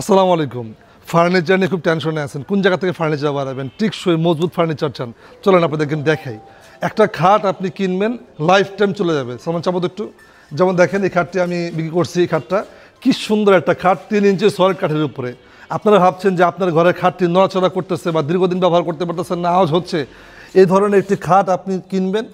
আসসালামু আলাইকুম। ফার্নিচার নিয়ে খুব টেনশনে আছেন, কোন জায়গা থেকে ফার্নিচার বানাবেন, টিকসই মজবুত ফার্নিচার চান, চলেন আপনাদেরকে দেখাই। একটা খাট আপনি কিনবেন, লাইফ টাইম চলে যাবে। সালমান চাপত একটু, যেমন দেখেন এই খাটটি আমি বিক্রি করছি। এই খাটটা কি সুন্দর একটা খাট, 3 ইঞ্চি সলিড কাঠের উপরে। আপনারা ভাবছেন যে আপনার ঘরের খাটটি নড়াচড়া করতেছে বা দীর্ঘদিন ব্যবহার করতে পারতেছেন না, আওয়াজ হচ্ছে, এই ধরনের একটি খাট আপনি কিনবেন।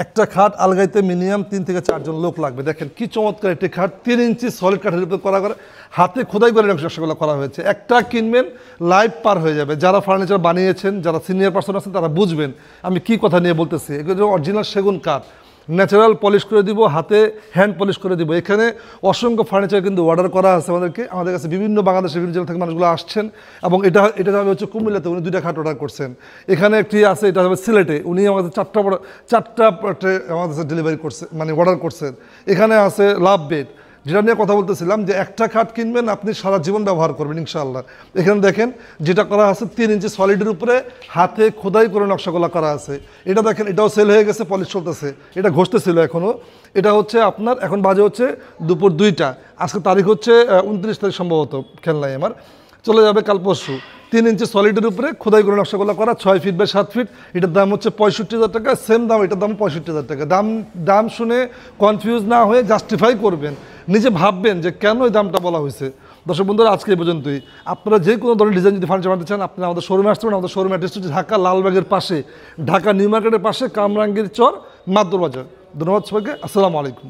একটা খাট আলগাইতে মিনিমাম 3 থেকে 4 জন লোক লাগবে। দেখেন কি চমৎকার একটি খাট, 3 ইঞ্চি সলিড কাঠের উপর করা করে, হাতে খোদাই করে নকশাগুলো করা হয়েছে। একটা কিনবেন, লাইফ পার হয়ে যাবে। যারা ফার্নিচার বানিয়েছেন, যারা সিনিয়র পার্সন আছেন, তারা বুঝবেন আমি কি কথা নিয়ে বলতেছি। এগুলো অরিজিনাল সেগুন কাঠ, ন্যাচারাল পলিশ করে দিব, হাতে হ্যান্ড পলিশ করে দিব। এখানে অসংখ্য ফার্নিচার কিন্তু অর্ডার করা আছে আমাদের কাছে। বিভিন্ন বাংলাদেশের বিভিন্ন জেলা থেকে মানুষগুলো আসছেন, এবং এটা যাবে হচ্ছে কুমিল্লাতে, উনি 2টা খাট অর্ডার করছেন। এখানে একটি আছে, এটা হবে সিলেটে, উনি আমাদের 4টা আমাদের কাছে ডেলিভারি করছে, মানে অর্ডার করছেন। এখানে আছে লাভ বেড, যেটা নিয়ে কথা বলতেছিলাম, যে একটা খাট কিনবেন আপনি সারা জীবন ব্যবহার করবেন ইনশাআল্লাহ। এখানে দেখেন যেটা করা আছে 3 ইঞ্চি সলিডের উপরে হাতে খোদাই করে নকশাগুলো করা আছে। এটা দেখেন, এটাও সেল হয়ে গেছে, পলিশ চলতেছে। এটা ঘষতেছিল এখনও। এটা হচ্ছে আপনার, এখন বাজে হচ্ছে দুপুর 2টা। আজকে তারিখ হচ্ছে 29 তারিখ সম্ভবত, খেয়াল নাই আমার। চলে যাবে কাল পরশু। 3 ইঞ্চি সলিডের উপরে খোদাই করে নকশাগুলো করা, 6 ফিট বাই 7 ফিট। এটার দাম হচ্ছে 65,000 টাকা। সেম দাম, এটার দাম 65,000 টাকা। দাম শুনে কনফিউজ না হয়ে জাস্টিফাই করবেন, নিজে ভাববেন যে কেন এই দামটা বলা হয়েছে। দর্শক বন্ধুরা, আজকে এই পর্যন্তই। আপনারা যে কোনো ধরনের ডিজাইন যদি ফার্নিচার বানাতে চান, আপনারা আমাদের শোরুমে আসতে পারেন। আমাদের শোরুম অ্যাড্রেস হচ্ছে ঢাকা লালবাগের পাশে, ঢাকা নিউ মার্কেটের পাশে, কামরাঙ্গীর চর, মাদুর বাজার। ধন্যবাদ সবাইকে। আসসালামু আলাইকুম।